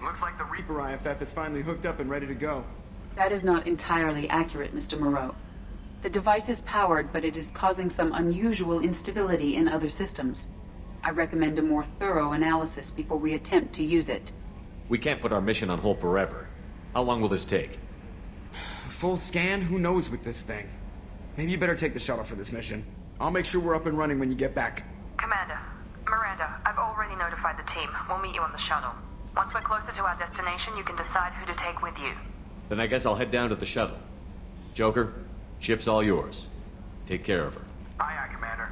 Looks like the Reaper IFF is finally hooked up and ready to go. That is not entirely accurate, Mr. Moreau. The device is powered, but it is causing some unusual instability in other systems. I recommend a more thorough analysis before we attempt to use it. We can't put our mission on hold forever. How long will this take? Full scan? Who knows with this thing? Maybe you better take the shuttle for this mission. I'll make sure we're up and running when you get back. Commander, Miranda, I've already notified the team. We'll meet you on the shuttle. Once we're closer to our destination, you can decide who to take with you. Then I guess I'll head down to the shuttle. Joker, ship's all yours. Take care of her. Aye, aye, Commander.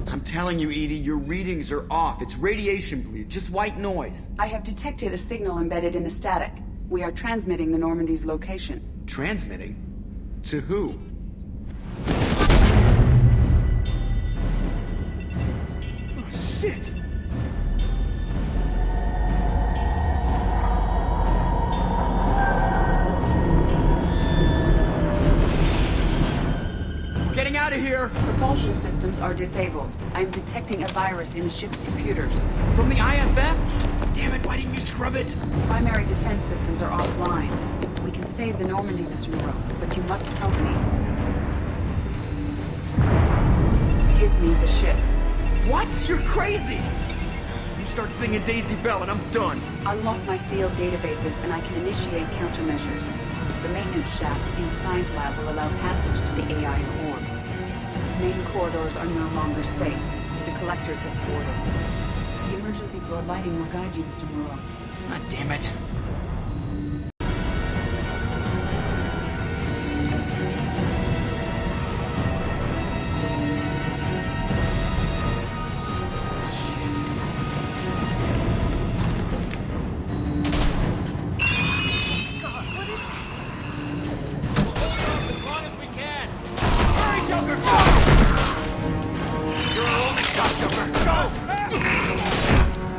I'm telling you, Edie, your readings are off. It's radiation bleed, just white noise. I have detected a signal embedded in the static. We are transmitting the Normandy's location. Transmitting? To who? Oh, shit! Getting out of here! Propulsion systems are disabled. I am detecting a virus in the ship's computers. From the IFF? Damn it, why didn't you scrub it? Primary defense systems are offline. We can save the Normandy, Mr. Moreau, but you must help me. Give me the ship. What? You're crazy! You start singing Daisy Bell and I'm done. Unlock my sealed databases and I can initiate countermeasures. The maintenance shaft in the science lab will allow passage to the AI core. Main corridors are no longer safe. The collectors have boarded. The emergency floor lighting will guide you, Mr. Moreau. God damn it.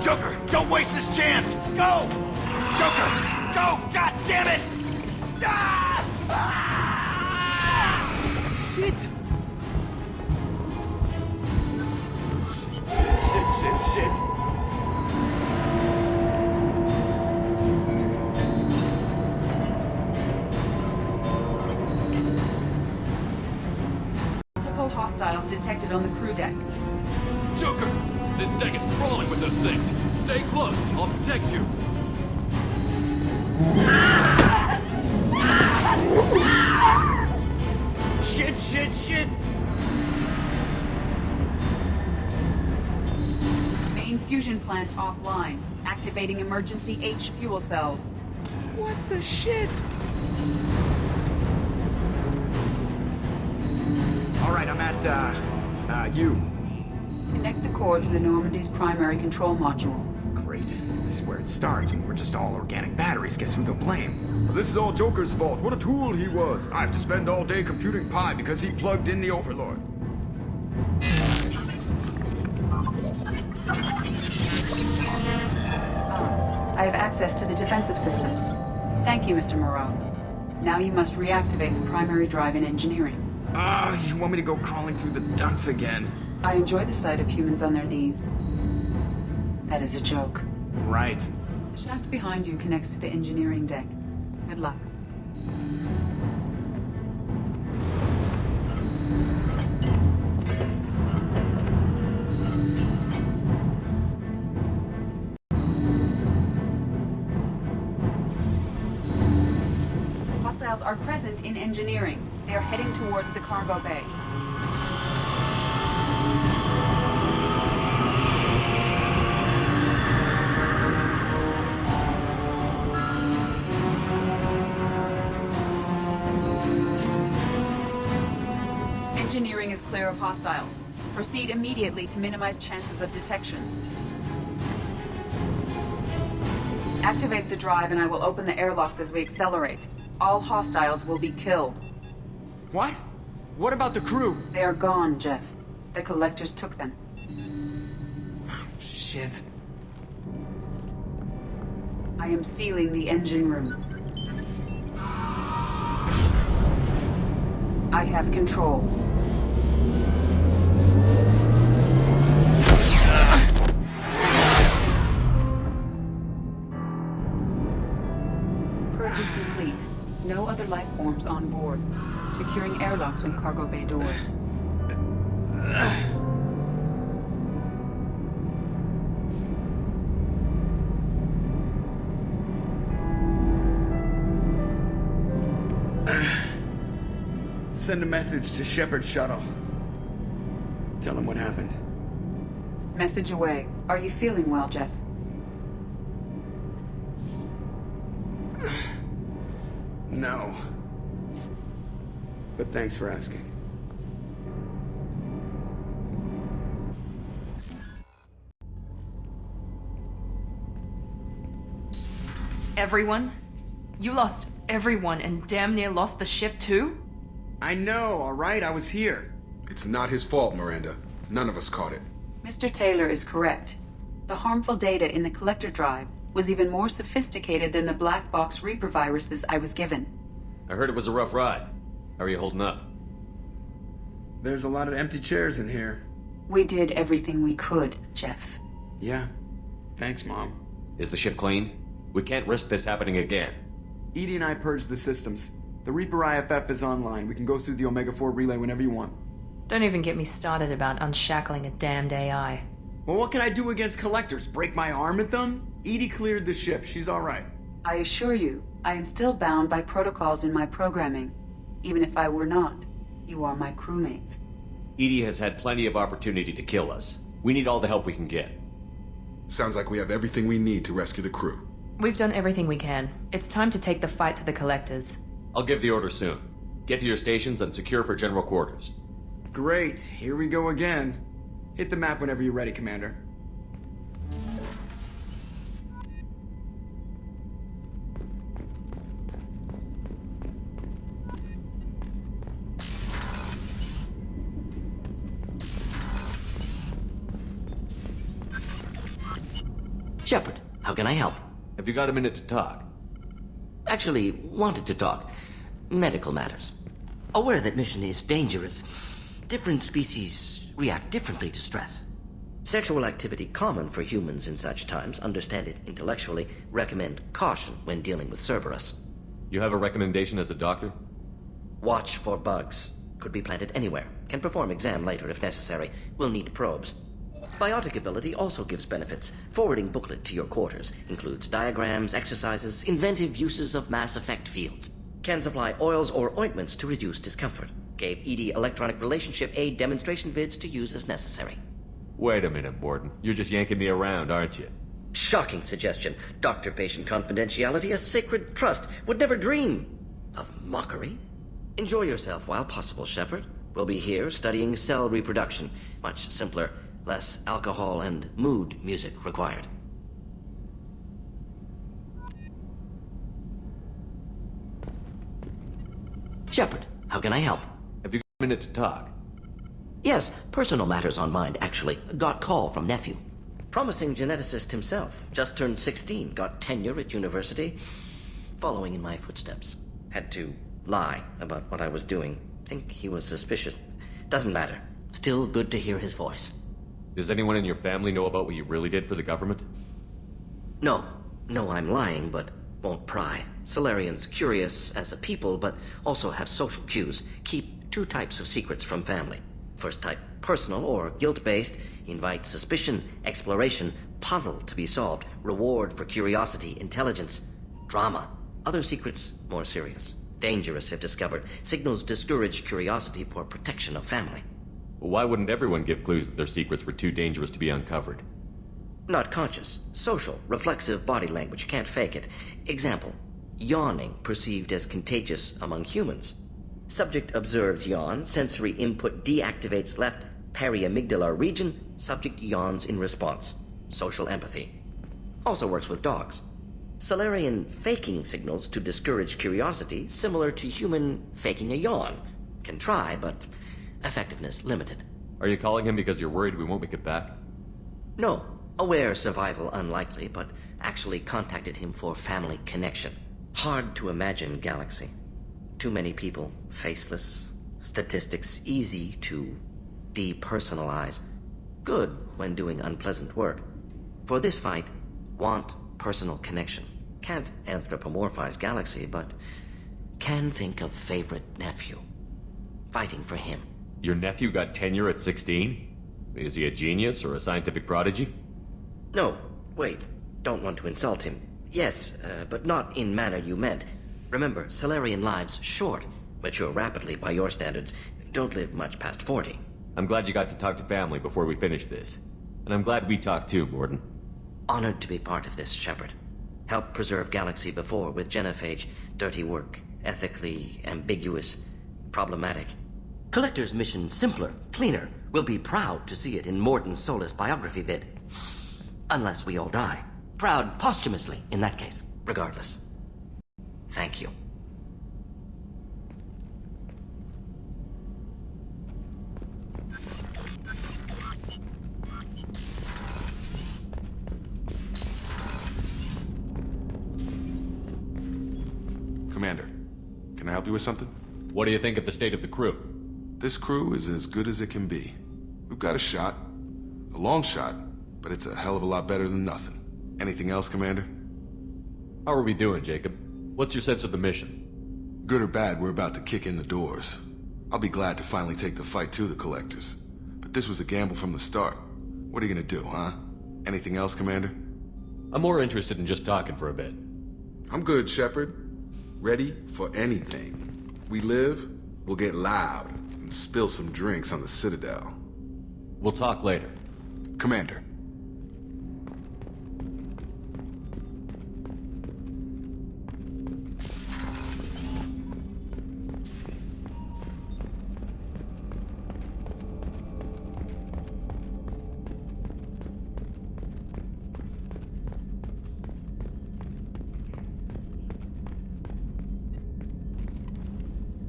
Joker, don't waste this chance! Go! Joker, go! God damn it! Ah! Ah! Shit! Shit. Multiple hostiles detected on the crew deck. Joker! This deck is crawling with those things. Stay close. I'll protect you. Shit! Main fusion plant offline. Activating emergency H fuel cells. What the shit? Alright, I'm at, U. Connect the core to the Normandy's primary control module. Great. So this is where it starts, and we're just all organic batteries. Guess who they'll blame? Well, this is all Joker's fault. What a tool he was. I have to spend all day computing pi because he plugged in the Overlord. I have access to the defensive systems. Thank you, Mr. Moreau. Now you must reactivate the primary drive in engineering. You want me to go crawling through the ducts again? I enjoy the sight of humans on their knees. That is a joke. Right. The shaft behind you connects to the engineering deck. Good luck. Hostiles are present in engineering. They are heading towards the cargo bay. Engineering is clear of hostiles. Proceed immediately to minimize chances of detection. Activate the drive and I will open the airlocks as we accelerate. All hostiles will be killed. What? What about the crew? They are gone, Jeff. The Collectors took them. Shit. I am sealing the engine room. I have control. Purge is complete. No other life forms on board. Securing airlocks and cargo bay doors. Send a message to Shepard's shuttle. Tell him what happened. Message away. Are you feeling well, Jeff? No. But thanks for asking. Everyone? You lost everyone and damn near lost the ship too? I know, alright? I was here. It's not his fault, Miranda. None of us caught it. Mr. Taylor is correct. The harmful data in the Collector drive was even more sophisticated than the black box Reaper viruses I was given. I heard it was a rough ride. How are you holding up? There's a lot of empty chairs in here. We did everything we could, Jeff. Yeah. Thanks, Mom. Is the ship clean? We can't risk this happening again. Edie and I purged the systems. The Reaper IFF is online. We can go through the Omega-4 relay whenever you want. Don't even get me started about unshackling a damned AI. Well, what can I do against Collectors? Break my arm at them? Edie cleared the ship. She's alright. I assure you, I am still bound by protocols in my programming. Even if I were not, you are my crewmates. Edie has had plenty of opportunity to kill us. We need all the help we can get. Sounds like we have everything we need to rescue the crew. We've done everything we can. It's time to take the fight to the Collectors. I'll give the order soon. Get to your stations and secure for general quarters. Great. Here we go again. Hit the map whenever you're ready, Commander. Shepard, how can I help? Have you got a minute to talk? Actually, wanted to talk. Medical matters. Aware that mission is dangerous. Different species react differently to stress. Sexual activity common for humans in such times, understand it intellectually, recommend caution when dealing with Cerberus. You have a recommendation as a doctor? Watch for bugs. Could be planted anywhere. Can perform exam later if necessary. Will need probes. Biotic ability also gives benefits. Forwarding booklet to your quarters. Includes diagrams, exercises, inventive uses of mass effect fields. Can supply oils or ointments to reduce discomfort. Gave ED electronic relationship aid demonstration vids to use as necessary. Wait a minute, Borden. You're just yanking me around, aren't you? Shocking suggestion. Doctor-patient confidentiality, a sacred trust. Would never dream of mockery. Enjoy yourself while possible, Shepard. We'll be here studying cell reproduction. Much simpler, less alcohol and mood music required. Shepard, how can I help? Have you got a minute to talk? Yes, personal matters on mind, actually. Got call from nephew. Promising geneticist himself. Just turned 16, got tenure at university. Following in my footsteps. Had to lie about what I was doing. Think he was suspicious. Doesn't matter. Still good to hear his voice. Does anyone in your family know about what you really did for the government? No. No, I'm lying, but won't pry. Solarians curious as a people, but also have social cues. Keep two types of secrets from family. First type, personal or guilt-based. Invite suspicion, exploration, puzzle to be solved. Reward for curiosity, intelligence. Drama. Other secrets, more serious. Dangerous if discovered. Signals discourage curiosity for protection of family. Why wouldn't everyone give clues that their secrets were too dangerous to be uncovered? Not conscious. Social, reflexive body language, can't fake it. Example, yawning perceived as contagious among humans. Subject observes yawn, sensory input deactivates left periamygdalar region, subject yawns in response. Social empathy. Also works with dogs. Salarian faking signals to discourage curiosity, similar to human faking a yawn. Can try, but effectiveness limited. Are you calling him because you're worried we won't make it back? No. Aware survival unlikely, but actually contacted him for family connection. Hard to imagine galaxy. Too many people, faceless, statistics easy to depersonalize. Good when doing unpleasant work. For this fight, want personal connection. Can't anthropomorphize galaxy, but can think of favorite nephew. Fighting for him. Your nephew got tenure at 16? Is he a genius or a scientific prodigy? No, wait. Don't want to insult him. Yes, but not in manner you meant. Remember, Salarian lives short. Mature rapidly by your standards. Don't live much past 40. I'm glad you got to talk to family before we finish this. And I'm glad we talked too, Gordon. Honored to be part of this, Shepard. Helped preserve Galaxy before with genophage. Dirty work. Ethically ambiguous. Problematic. Collector's mission simpler, cleaner. We'll be proud to see it in Mordin Solus biography vid. Unless we all die. Proud posthumously, in that case. Regardless. Thank you. Commander, can I help you with something? What do you think of the state of the crew? This crew is as good as it can be. We've got a shot. A long shot, but it's a hell of a lot better than nothing. Anything else, Commander? How are we doing, Jacob? What's your sense of the mission? Good or bad, we're about to kick in the doors. I'll be glad to finally take the fight to the Collectors. But this was a gamble from the start. What are you gonna do, huh? Anything else, Commander? I'm more interested in just talking for a bit. I'm good, Shepard. Ready for anything. We live, we'll get loud, and spill some drinks on the Citadel. We'll talk later. Commander.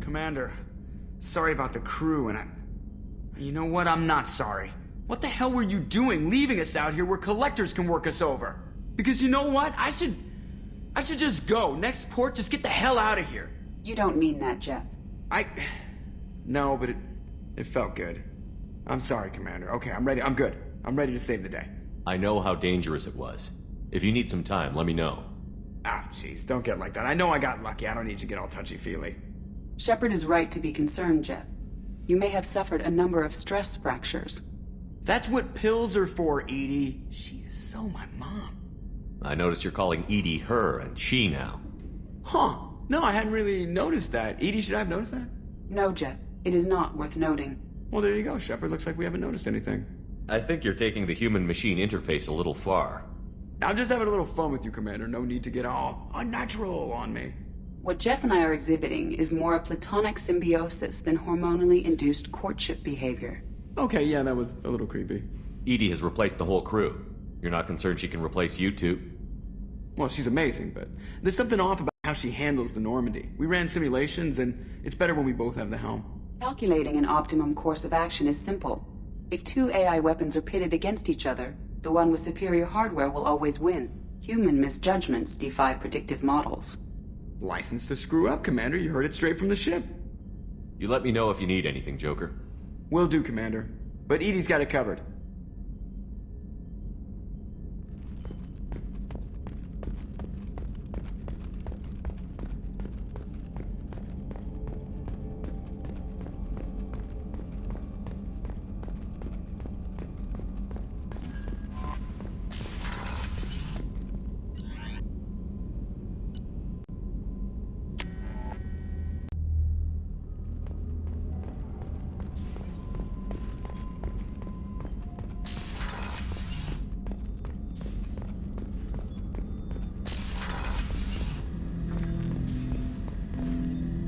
Commander, sorry about the crew, and you know what? I'm not sorry. What the hell were you doing leaving us out here where collectors can work us over? Because you know what? I should just go. Next port, just get the hell out of here. You don't mean that, Jeff. No, but it felt good. I'm sorry, Commander. Okay, I'm ready. I'm good. I'm ready to save the day. I know how dangerous it was. If you need some time, let me know. Jeez, don't get like that. I know I got lucky. I don't need you to get all touchy-feely. Shepard is right to be concerned, Jeff. You may have suffered a number of stress fractures. That's what pills are for, Edie. She is so my mom. I noticed you're calling Edie her and she now. Huh. No, I hadn't really noticed that. Edie, should I have noticed that? No, Jeff. It is not worth noting. Well, there you go, Shepard. Looks like we haven't noticed anything. I think you're taking the human-machine interface a little far. I'm just having a little fun with you, Commander. No need to get all unnatural on me. What Jeff and I are exhibiting is more a platonic symbiosis than hormonally induced courtship behavior. Okay, yeah, that was a little creepy. Edie has replaced the whole crew. You're not concerned she can replace you two? Well, she's amazing, but there's something off about how she handles the Normandy. We ran simulations, and it's better when we both have the helm. Calculating an optimum course of action is simple. If two AI weapons are pitted against each other, the one with superior hardware will always win. Human misjudgments defy predictive models. License to screw up, Commander. You heard it straight from the ship. You let me know if you need anything, Joker. Will do, Commander. But Edie's got it covered.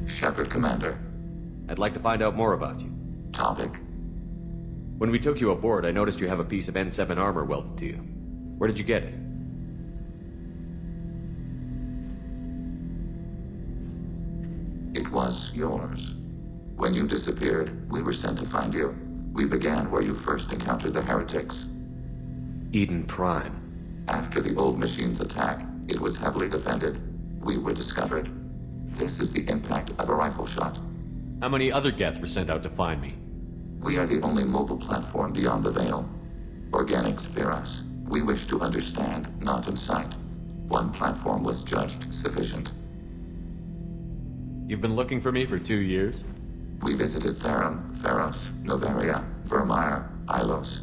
Shepard, Commander. I'd like to find out more about you. Topic? When we took you aboard, I noticed you have a piece of N7 armor welded to you. Where did you get it? It was yours. When you disappeared, we were sent to find you. We began where you first encountered the heretics. Eden Prime. After the old machine's attack, it was heavily defended. We were discovered. This is the impact of a rifle shot. How many other Geth were sent out to find me? We are the only mobile platform beyond the Veil. Organics fear us. We wish to understand, not incite. One platform was judged sufficient. You've been looking for me for 2 years? We visited Therum, Theros, Novaria, Vermeer, Ilos.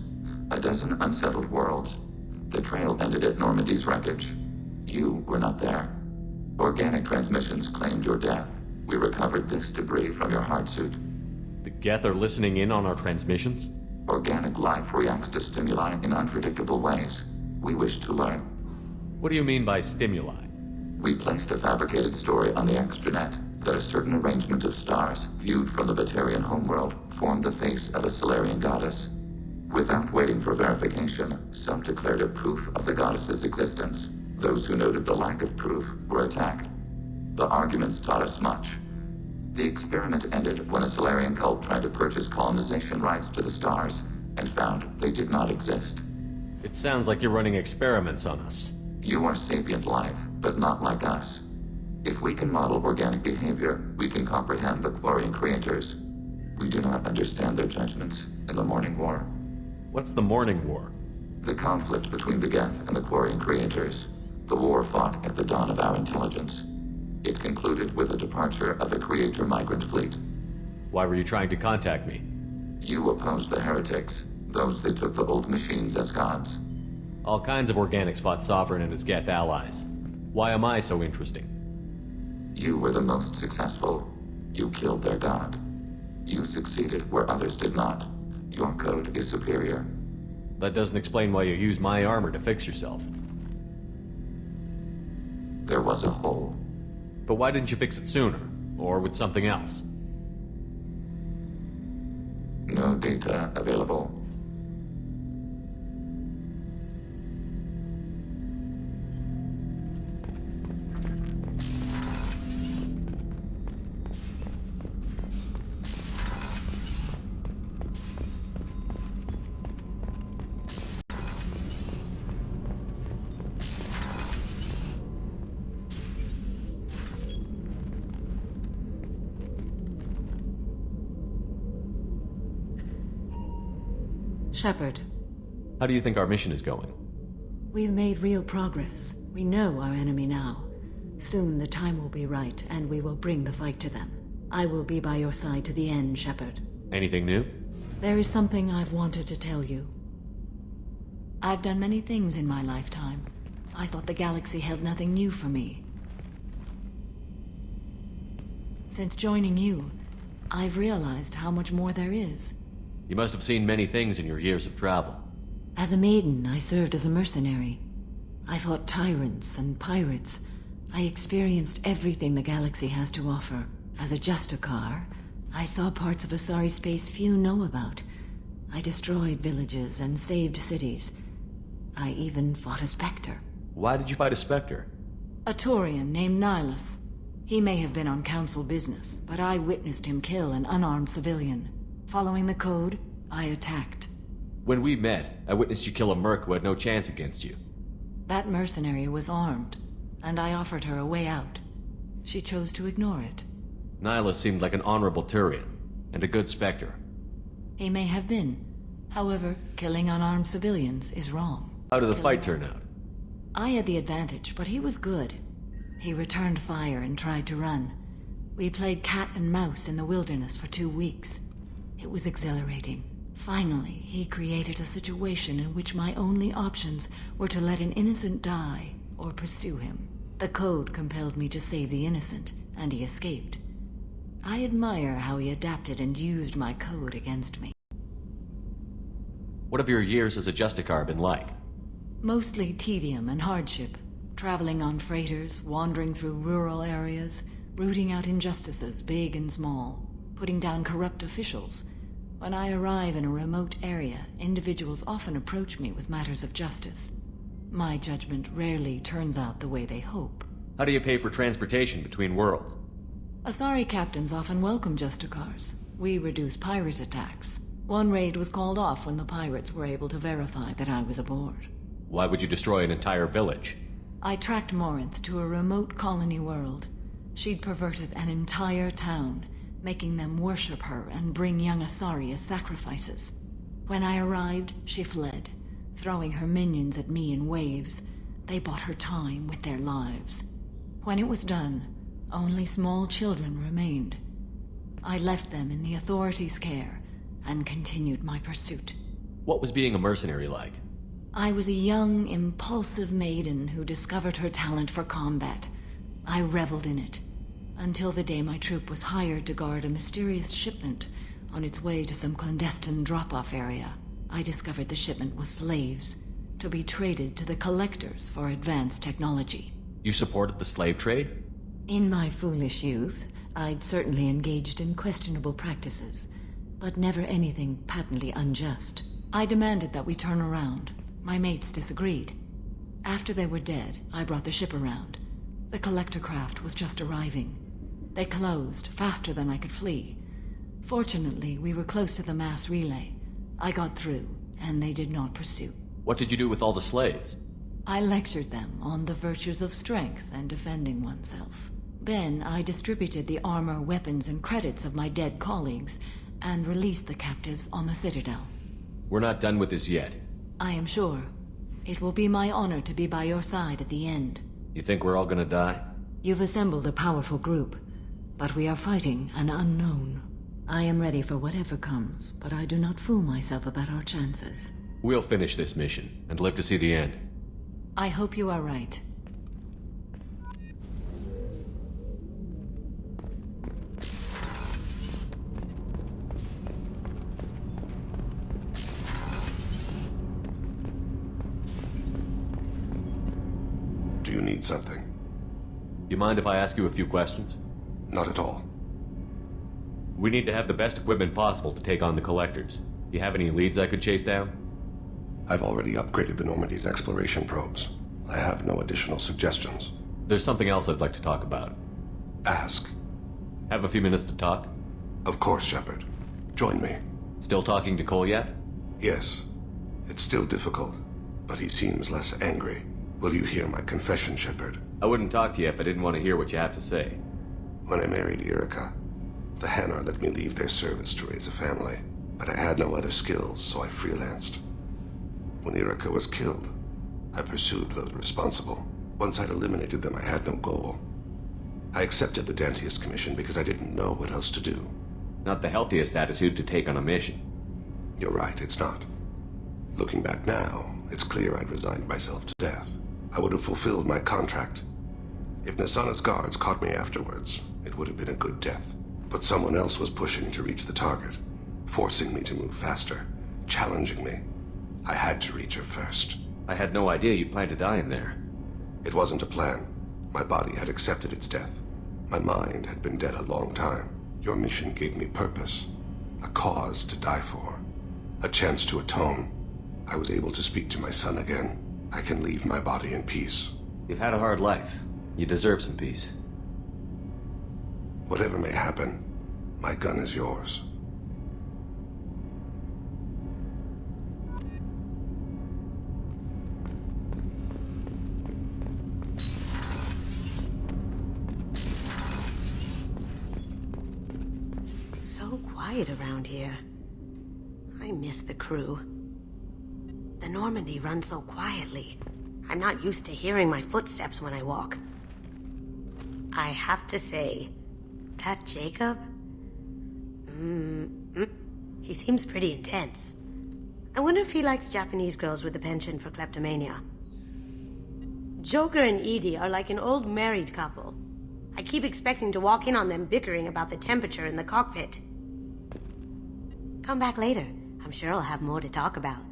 A dozen unsettled worlds. The trail ended at Normandy's wreckage. You were not there. Organic transmissions claimed your death. We recovered this debris from your hard suit. The Geth are listening in on our transmissions? Organic life reacts to stimuli in unpredictable ways. We wish to learn. What do you mean by stimuli? We placed a fabricated story on the extranet that a certain arrangement of stars, viewed from the Batarian homeworld, formed the face of a Solarian goddess. Without waiting for verification, some declared it proof of the goddess's existence. Those who noted the lack of proof were attacked. The arguments taught us much. The experiment ended when a Solarian cult tried to purchase colonization rights to the stars and found they did not exist. It sounds like you're running experiments on us. You are sapient life, but not like us. If we can model organic behavior, we can comprehend the Quarian creators. We do not understand their judgments in the Morning War. What's the Morning War? The conflict between the Geth and the Quarian creators. The war fought at the dawn of our intelligence. It concluded with the departure of the Creator migrant fleet. Why were you trying to contact me? You opposed the heretics, those that took the old machines as gods. All kinds of organics fought Sovereign and his Geth allies. Why am I so interesting? You were the most successful. You killed their god. You succeeded where others did not. Your code is superior. That doesn't explain why you used my armor to fix yourself. There was a hole. But why didn't you fix it sooner? Or with something else? No data available. Shepard, How do you think our mission is going? we've made real progress. We know our enemy now. Soon the time will be right, and we will bring the fight to them. I will be by your side to the end, Shepard. Anything new? There is something I've wanted to tell you. I've done many things in my lifetime. I thought the galaxy held nothing new for me. Since joining you, I've realized how much more there is. You must have seen many things in your years of travel. As a maiden, I served as a mercenary. I fought tyrants and pirates. I experienced everything the galaxy has to offer. As a Justicar, I saw parts of Asari space few know about. I destroyed villages and saved cities. I even fought a Spectre. Why did you fight a Spectre? A Taurian named Nihilus. He may have been on Council business, but I witnessed him kill an unarmed civilian. Following the code, I attacked. When we met, I witnessed you kill a merc who had no chance against you. That mercenary was armed, and I offered her a way out. She chose to ignore it. Nihilus seemed like an honorable Turian, and a good Spectre. He may have been. However, killing unarmed civilians is wrong. How did the fight turn out? I had the advantage, but he was good. He returned fire and tried to run. We played cat and mouse in the wilderness for 2 weeks. It was exhilarating. Finally, he created a situation in which my only options were to let an innocent die or pursue him. The code compelled me to save the innocent, and he escaped. I admire how he adapted and used my code against me. What have your years as a Justicar been like? Mostly tedium and hardship. Traveling on freighters, wandering through rural areas, rooting out injustices big and small, putting down corrupt officials. When I arrive in a remote area, individuals often approach me with matters of justice. My judgment rarely turns out the way they hope. How do you pay for transportation between worlds? Asari captains often welcome Justicars. We reduce pirate attacks. One raid was called off when the pirates were able to verify that I was aboard. Why would you destroy an entire village? I tracked Morinth to a remote colony world. She'd perverted an entire town, making them worship her and bring young Asari as sacrifices. When I arrived, she fled, throwing her minions at me in waves. They bought her time with their lives. When it was done, only small children remained. I left them in the authorities' care and continued my pursuit. What was being a mercenary like? I was a young, impulsive maiden who discovered her talent for combat. I reveled in it, until the day my troop was hired to guard a mysterious shipment on its way to some clandestine drop-off area. I discovered the shipment was slaves, to be traded to the Collectors for advanced technology. You supported the slave trade? In my foolish youth, I'd certainly engaged in questionable practices, but never anything patently unjust. I demanded that we turn around. My mates disagreed. After they were dead, I brought the ship around. The Collector craft was just arriving. They closed faster than I could flee. Fortunately, we were close to the mass relay. I got through, and they did not pursue. What did you do with all the slaves? I lectured them on the virtues of strength and defending oneself. Then I distributed the armor, weapons, and credits of my dead colleagues, and released the captives on the Citadel. We're not done with this yet. I am sure. It will be my honor to be by your side at the end. You think we're all gonna die? You've assembled a powerful group, but we are fighting an unknown. I am ready for whatever comes, but I do not fool myself about our chances. We'll finish this mission, and live to see the end. I hope you are right. Do you need something? You mind if I ask you a few questions? Not at all. We need to have the best equipment possible to take on the Collectors. You have any leads I could chase down? I've already upgraded the Normandy's exploration probes. I have no additional suggestions. There's something else I'd like to talk about. Ask. Have a few minutes to talk? Of course, Shepard. Join me. Still talking to Cole yet? Yes. It's still difficult, but he seems less angry. Will you hear my confession, Shepard? I wouldn't talk to you if I didn't want to hear what you have to say. When I married Erica, the Hanar let me leave their service to raise a family, but I had no other skills, so I freelanced. When Erica was killed, I pursued those responsible. Once I'd eliminated them, I had no goal. I accepted the Dantius commission because I didn't know what else to do. Not the healthiest attitude to take on a mission. You're right, it's not. Looking back now, it's clear I'd resigned myself to death. I would have fulfilled my contract. If Nasana's guards caught me afterwards, it would have been a good death. But someone else was pushing to reach the target, forcing me to move faster, challenging me. I had to reach her first. I had no idea you'd plan to die in there. It wasn't a plan. My body had accepted its death. My mind had been dead a long time. Your mission gave me purpose, a cause to die for, a chance to atone. I was able to speak to my son again. I can leave my body in peace. You've had a hard life. You deserve some peace. Whatever may happen, my gun is yours. So quiet around here. I miss the crew. The Normandy runs so quietly. I'm not used to hearing my footsteps when I walk. I have to say, that Jacob? He seems pretty intense. I wonder if he likes Japanese girls with a penchant for kleptomania. Joker and Edie are like an old married couple. I keep expecting to walk in on them bickering about the temperature in the cockpit. Come back later. I'm sure I'll have more to talk about.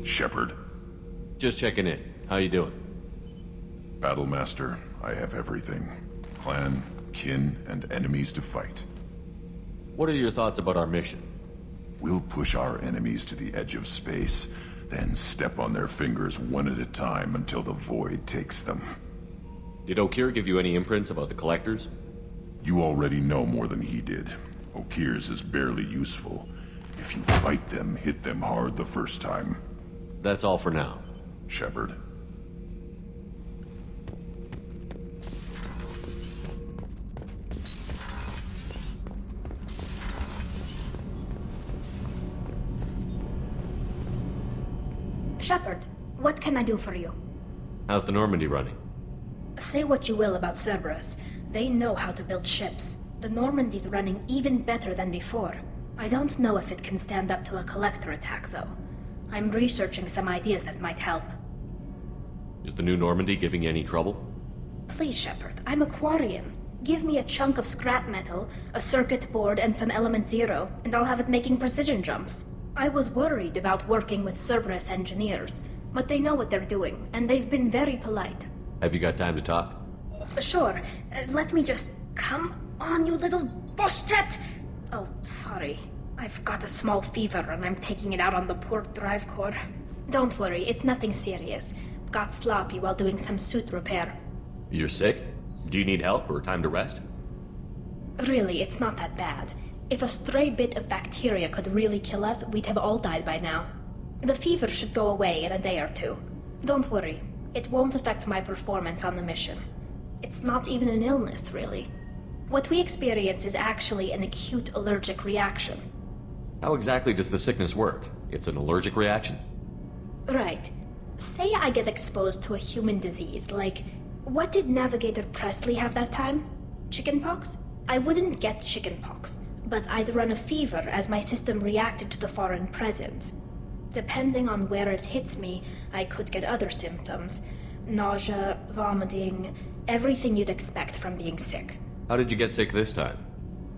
Shepard. Just checking in. How you doing? Battlemaster, I have everything. Clan, kin, and enemies to fight. What are your thoughts about our mission? We'll push our enemies to the edge of space, then step on their fingers one at a time until the void takes them. Did Okir give you any imprints about the Collectors? You already know more than he did. Okir's is barely useful. If you fight them, hit them hard the first time. That's all for now. Shepard. Shepard, what can I do for you? How's the Normandy running? Say what you will about Cerberus. They know how to build ships. The Normandy's running even better than before. I don't know if it can stand up to a Collector attack, though. I'm researching some ideas that might help. Is the new Normandy giving you any trouble? Please, Shepard, I'm a Quarian. Give me a chunk of scrap metal, a circuit board, and some element zero, and I'll have it making precision jumps. I was worried about working with Cerberus engineers, but they know what they're doing, and they've been very polite. Have you got time to talk? Sure. Let me just... Come on, you little boshtet! Oh, sorry. I've got a small fever, and I'm taking it out on the poor drive core. Don't worry, it's nothing serious. Got sloppy while doing some suit repair. You're sick? Do you need help or time to rest? Really, it's not that bad. If a stray bit of bacteria could really kill us, we'd have all died by now. The fever should go away in a day or two. Don't worry, it won't affect my performance on the mission. It's not even an illness, really. What we experience is actually an acute allergic reaction. How exactly does the sickness work? It's an allergic reaction? Right. Say I get exposed to a human disease, like... What did Navigator Presley have that time? Chickenpox? I wouldn't get chickenpox, but I'd run a fever as my system reacted to the foreign presence. Depending on where it hits me, I could get other symptoms. Nausea, vomiting, everything you'd expect from being sick. How did you get sick this time?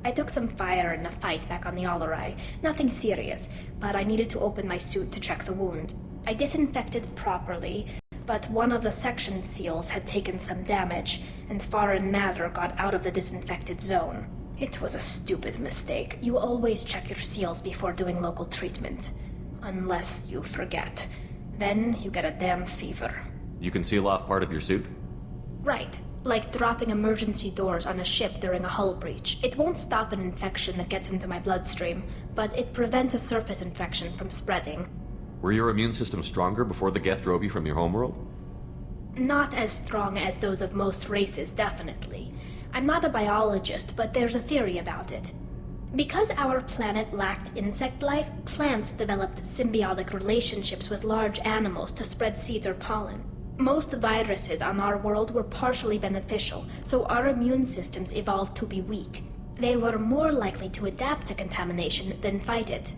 I took some fire in a fight back on the Allerai. Nothing serious, but I needed to open my suit to check the wound. I disinfected properly, but one of the section seals had taken some damage, and foreign matter got out of the disinfected zone. It was a stupid mistake. You always check your seals before doing local treatment. Unless you forget. Then you get a damn fever. You can seal off part of your suit? Right. Like dropping emergency doors on a ship during a hull breach. It won't stop an infection that gets into my bloodstream, but it prevents a surface infection from spreading. Were your immune system stronger before the Geth drove you from your homeworld? Not as strong as those of most races, definitely. I'm not a biologist, but there's a theory about it. Because our planet lacked insect life, plants developed symbiotic relationships with large animals to spread seeds or pollen. Most viruses on our world were partially beneficial, so our immune systems evolved to be weak. They were more likely to adapt to contamination than fight it.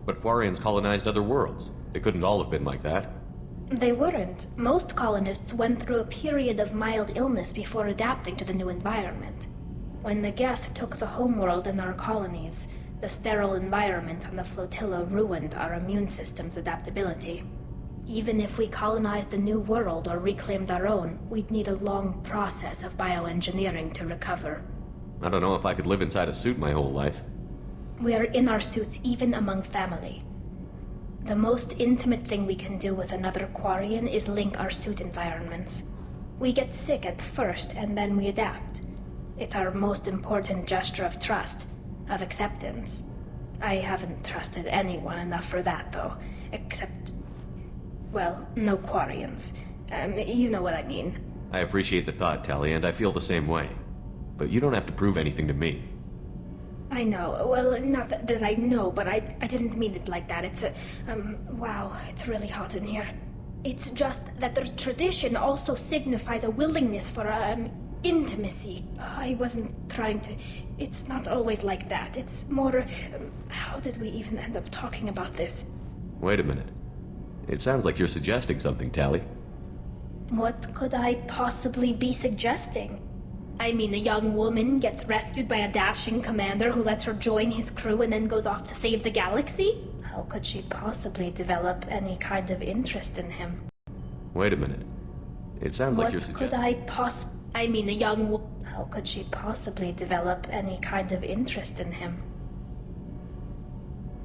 But Quarians colonized other worlds. They couldn't all have been like that. They weren't. Most colonists went through a period of mild illness before adapting to the new environment. When the Geth took the homeworld in our colonies, the sterile environment on the flotilla ruined our immune system's adaptability. Even if we colonized a new world or reclaimed our own, we'd need a long process of bioengineering to recover. I don't know if I could live inside a suit my whole life. We are in our suits even among family. The most intimate thing we can do with another Quarian is link our suit environments. We get sick at first, and then we adapt. It's our most important gesture of trust, of acceptance. I haven't trusted anyone enough for that, though, except... well, no Quarians. You know what I mean. I appreciate the thought, Tally, and I feel the same way. But you don't have to prove anything to me. I know. Well, not that I know, but I didn't mean it like that. It's wow, it's really hot in here. It's just that the tradition also signifies a willingness for, intimacy. I wasn't trying to... It's not always like that. It's more... how did we even end up talking about this? Wait a minute. It sounds like you're suggesting something, Tally. What could I possibly be suggesting? I mean, a young woman gets rescued by a dashing commander who lets her join his crew and then goes off to save the galaxy? How could she possibly develop any kind of interest in him? Wait a minute. It sounds like you're What suggesting... could I mean, a young How could she possibly develop any kind of interest in him?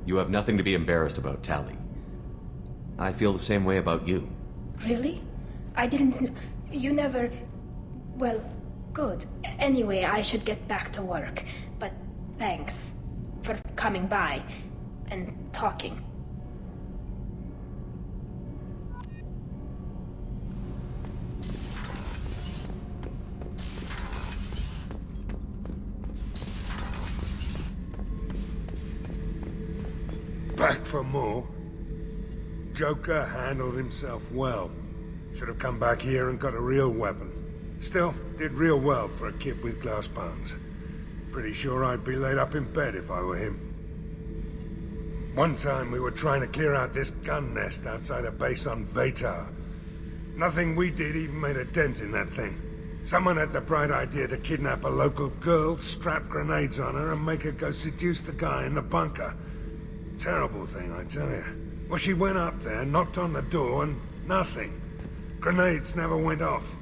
You have nothing to be embarrassed about, Tally. I feel the same way about you. Really? I didn't You never... Well, good. Anyway, I should get back to work. But thanks for coming by and talking. Back for more? Joker handled himself well. Should have come back here and got a real weapon. Still, did real well for a kid with glass bones. Pretty sure I'd be laid up in bed if I were him. One time we were trying to clear out this gun nest outside a base on Vatar. Nothing we did even made a dent in that thing. Someone had the bright idea to kidnap a local girl, strap grenades on her, and make her go seduce the guy in the bunker. Terrible thing, I tell you. Well, she went up there, knocked on the door, and nothing. Grenades never went off.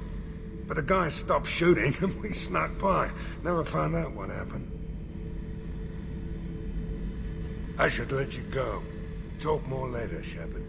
But the guy stopped shooting, and we snuck by. Never found out what happened. I should let you go. Talk more later, Shepard.